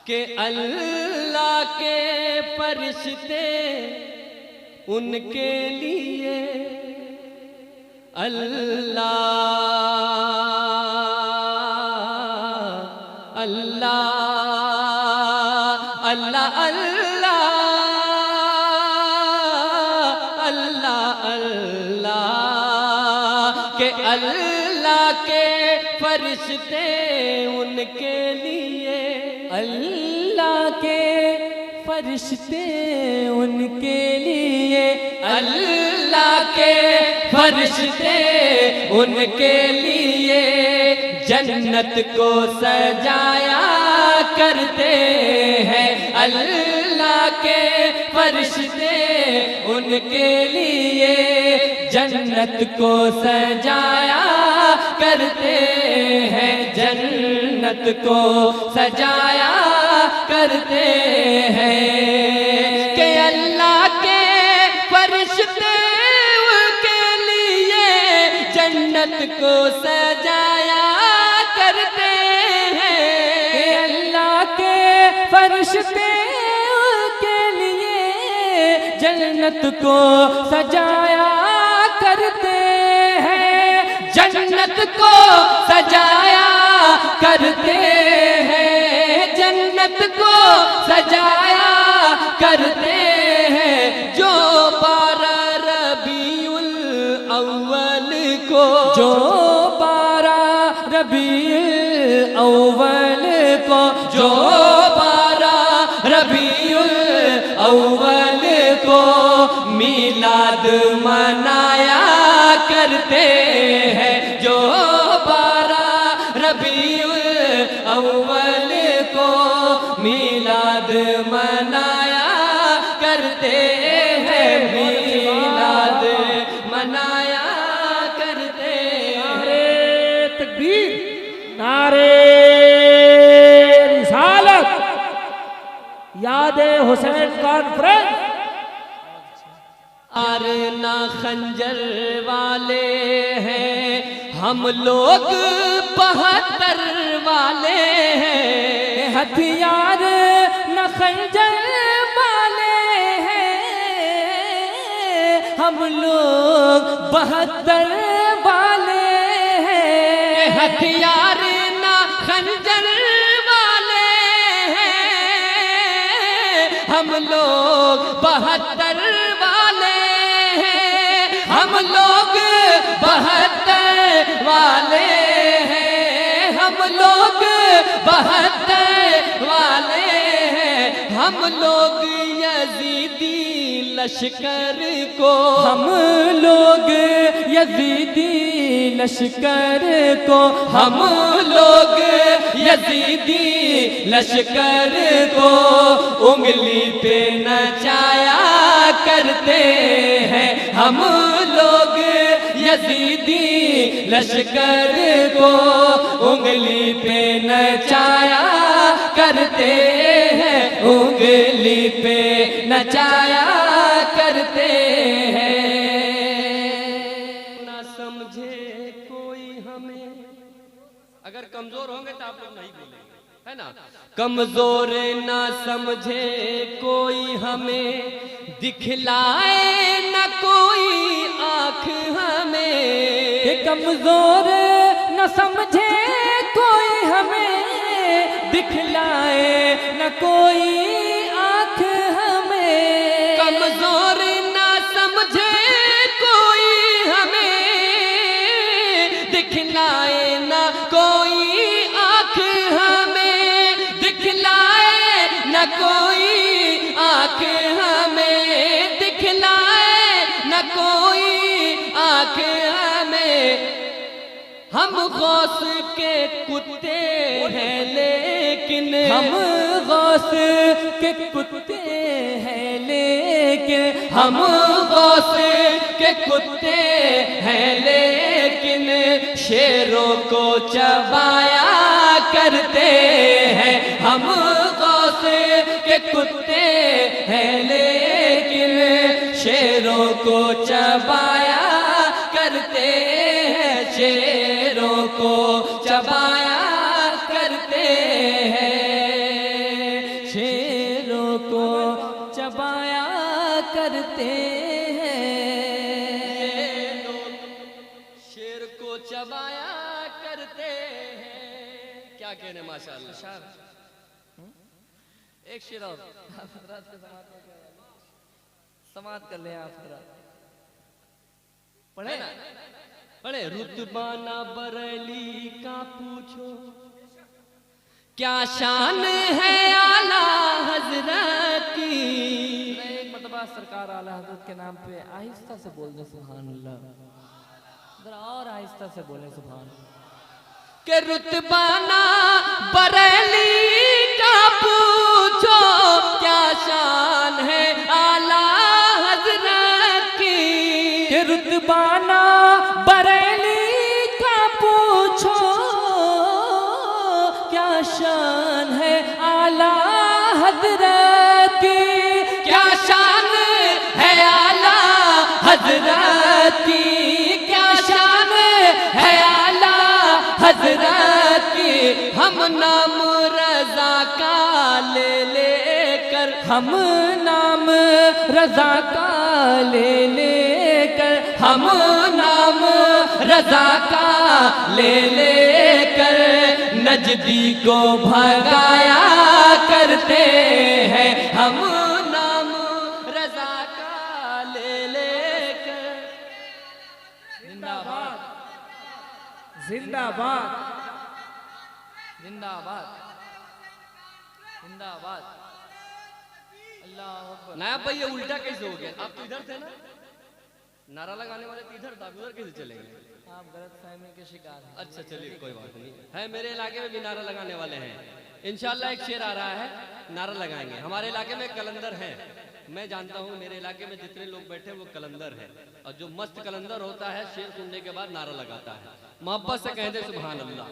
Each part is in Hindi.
कि अल्लाह के फरिश्ते उनके लिए अल्लाह अल्लाह अल्लाह अल्लाह अल्लाह अल्लाह के अल्लाह के फरिश्ते उनके लिए अल्लाह के फरिश्ते उनके लिए अल्लाह के फरिश्ते उनके लिए जन्नत को सजाया करते हैं। अल्लाह के फरिश्ते उनके लिए जन्नत को सजाया करते हैं। जन्नत को सजाया करते हैं कि अल्लाह के फरिश्ते उनके लिए जन्नत को सजाया करते हैं। कि अल्लाह के फरिश्ते उनके लिए जन्नत को सजाया करते हैं। जन्नत को सजाया करते हैं। जन्नत को सजाया करते हैं। जो 12 रबीउल अव्वल को जो 12 रबीउल अव्वल को जो 12 रबीउल अव्वल को मिलाद मनाया करते हैं। जो 12 रबीउल अव्वल को मिलाद मनाया करते हैं। मिलाद मनाया करते हैं। नारे तकबीर, नारे रिसालत, यादे हुसैन कॉन्फ्रेंस। ना खंजर वाले हैं हम लोग 72 वाले हैं। हथियार न खंजर वाले हैं हम लोग 72 वाले हैं। हथियार न खंजर वाले हैं हम लोग 72 वाले हैं। हम लोग 72 वाले हैं। हम लोग 72 वाले हैं। हम लोग यजीदी लश्कर को हम लोग यजीदी लश्कर को हम लोग यजीदी लश्कर को उंगली पे नचाया करते हैं। हम लोग यजीदी लश्कर को उंगली पे नचाया करते हैं। उंगली पे नचाया करते हैं। ना समझे कोई हमें, अगर कमजोर होंगे तो आप लोग नहीं बोलेंगे, है ना। कमजोर ना समझे कोई हमें, दिखलाए न कोई आँख हमें। कमजोर न समझे कोई हमें, दिखलाए न कोई आँख हमें। कमजोर ना समझे कोई हमें, दिखलाए न कोई आँख हमें। दिखलाए न कोई आँख हमें। दिखलाए न कोई आँख हमें। हम गौस के कुत्ते हैं लेकिन हम गौस के कुत्ते हैं लेकिन हम गौस के कुत्ते हैं लेकिन शेरों को चबाया करते हैं। हम गौस के कुत्ते हैं लेकिन शेरों को चबाया करते हैं। शेरों को चबाया करते हैं। शेरों को चबाया करते हैं। ये लोग शेर को चबाया करते हैं। क्या कहने माशाअल्लाह। एक शेर और समाप्त कर ले आप पढ़े ना, पढ़े। रुतबाना बरेली का पूछो क्या शान है आला हजरत की। एक मरतबा सरकार आला हजरत के नाम पे आहिस्ता से बोल दे सुभान अल्लाह, जरा और आहिस्ता से बोले सुभान। के रुतबाना बरेली का पूछो क्या शान है आला हजरत की। के रुतबाना बरेली का पूछो क्या शान है आला हजरत की। क्या शान है आला हजरत की। क्या शान है आला हजरत की। हम नाम रजा का ले लेकर, हम नाम रजा का ले लेकर, हम नाम रजा का ले लेकर नजदी को भगाया करते हैं। हम नाम रजा का ले लेकर। जिंदाबाद जिंदाबाद जिंदाबाद जिंदाबाद। अल्लाह अकबर। नायब भाई ये उल्टा कैसे हो गया? आप तो इधर थे ना, नारा लगाने वाले तो इधर था, उधर कैसे चलेंगे? आप गलत फहमी के शिकार हैं। अच्छा चलिए कोई बात नहीं है। मेरे इलाके में भी नारा लगाने वाले हैं। इंशाल्लाह एक शेर आ रहा है, नारा लगाएंगे। हमारे इलाके में कलंदर है, मैं जानता हूँ मेरे इलाके में जितने लोग बैठे वो कलंदर है। और जो मस्त कलंदर होता है शेर सुनने के बाद नारा लगाता है। मोहब्बत से कह दे सुभान अल्लाह।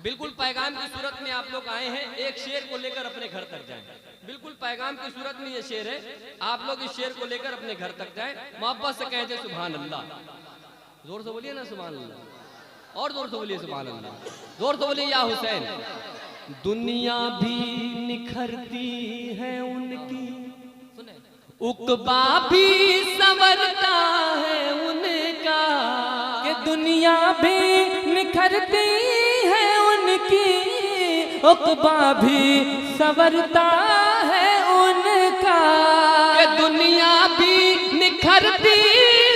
बिल्कुल पैगाम की सूरत में आप लोग आए हैं, एक शेर को लेकर अपने घर तक जाएं। बिल्कुल पैगाम की सूरत में ये शेर है, आप लोग इस शेर को लेकर अपने घर तक जाएं। मोहब्बत से कह दे सुभान अल्लाह। जोर से बोलिए ना सुभान अल्लाह, और जोर से बोलिए सुभान अल्लाह, जोर से बोलिए या हुसैन। दुनिया भी निखरती है उनकी, उकबा भी संवरता है उनका। कि दुनिया भी निखरती है उनकी, उकबा भी संवरता है उनका। कि दुनिया भी निखरती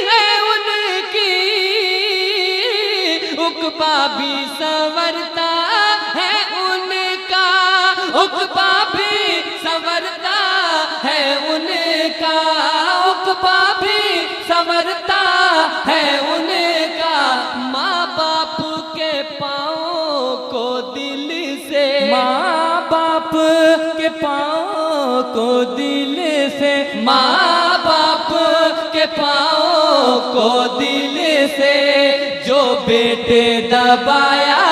है उनकी, उकबा भी संवरता है उनका। उकबा भी संवरता है उनका, उकबा भी संवरता है उनका। माँ बाप के पाँव को दिल से, माँ बाप के पाँव को दिल से, माँ बाप के पाँव को दिल से जो बेटे दबाया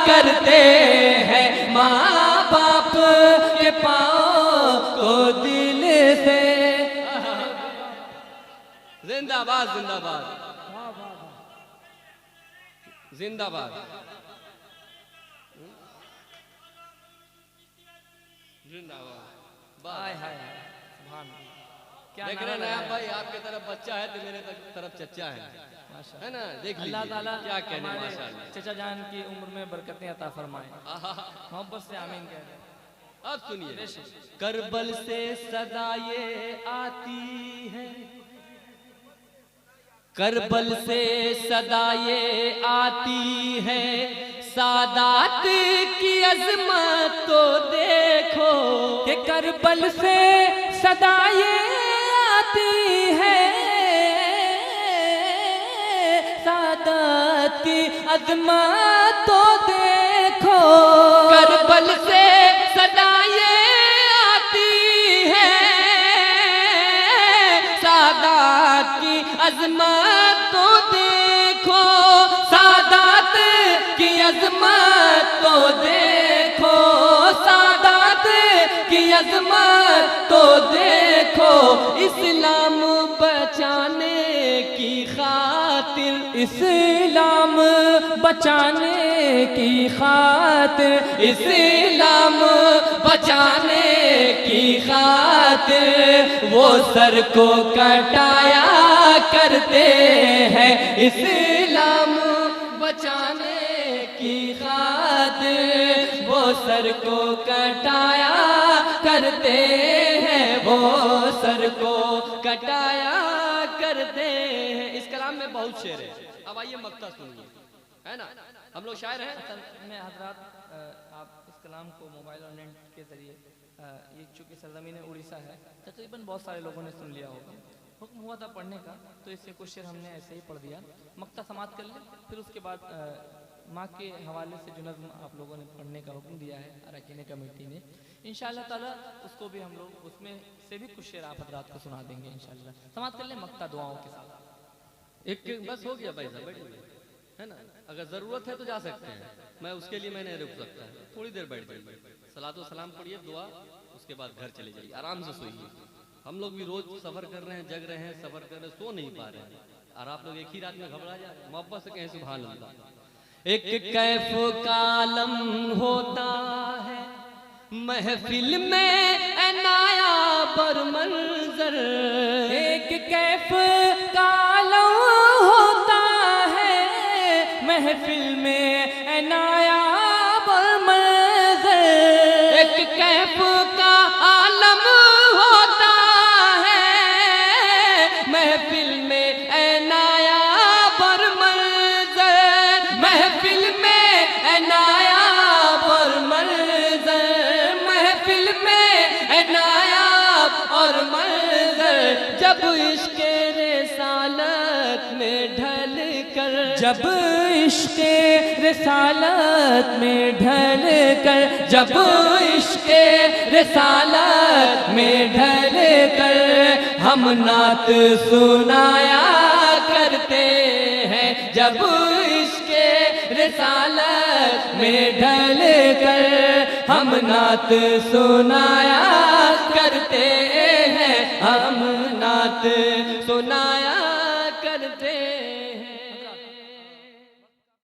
करते हैं। माँ बाप के पाँव को दिल से। जिंदाबाद जिंदाबाद जिंदाबाद जिंदाबाद। हाय हाय सुभान। क्या देख रहे हैं ना भाई, आपके तरफ बच्चा है तो मेरे तरफ चच्चा है, है ना? देख अल्लाह ताला क्या कहने हमारे माशाअल्लाह। चचा जान की उम्र में बरकतें अता फरमाए। मोहब्बत से आमीन कह रहे हैं। अब सुनिए, करबल से सदा ये आती है, करबल से सदा ये आती है। सादात की अजमत तो देखो, कि करबल से सदा ये आती है। सादात की अजमत तो देखो, करबल से सदा ये आती है। सादात की अजमत तो देखो, सादात की अजमत तो देखो, सादात की अजमत तो देखो। इस्लाम बचाने की खातिर, इस्लाम बचाने की खातिर, इस्लाम बचाने खातिर वो सर को कटाया करते हैं, इस्लाम बचाने की खातिर वो सर को कटाया करते हैं, वो सर को कटाया करते हैं। इस कलाम में बहुत शेर है, अब आइए मक्ता सुनिए, है ना, हम लोग शायर हैं। असल में हजरात आप इस कलाम को मोबाइल और नेट के जरिए ये चूँकि सरजमीन उड़ीसा है तकरीबन बहुत सारे लोगों ने सुन लिया होगा। हुक्म हुआ था पढ़ने का तो इससे कुछ शेर हमने ऐसे ही पढ़ दिया, मक्ता समाप्त कर ले, फिर उसके बाद माँ के हवाले से जो नज़्म आप लोगों ने पढ़ने का हुक्म दिया है अरकान कमेटी ने, इंशाअल्लाह ताला उसको भी हम लोग उसमें से भी कुछ शेर आप हजरात को सुना देंगे इंशाअल्लाह। समाप्त कर ले मक्ता दुआओं के साथ। एक बस हो गया भाई साहब, बैठ गए, है ना, अगर जरूरत है तो जा सकते हैं, मैं उसके लिए मैं नहीं रुक सकता, थोड़ी देर बैठ जाइए, सलातो सलाम पढ़िए, दुआ, उसके बाद घर चले जाइए, आराम से सोइए। हम लोग भी रोज सफर कर रहे हैं, जग रहे हैं, सफर कर रहे हैं, सो नहीं पा रहे हैं, और आप लोग एक ही रात में घबरा जा रहे हैं। मोहब्बत से कहें सुभान अल्लाह। एक कैफ कालम होता है महफिल में नाया पर मंजर, एक कैफ कालम होता है महफिल में नाया पर मंजर, एक कैफ का आलम होता है महफिल में नाया पर मंजर, महफिल में नाया पर मंजर, महफिल में नायाब और मंजर, जब इश्क़े रिसालत में ढल कर, जब इश्क़े रिसालत में ढल कर, जब इश्क़े रिसालत में ढल कर हम नात सुनाया करते हैं, जब इश्क़े रिसालत में ढल कर हम नात सुनाया करते हैं, हम नात सुनाया करते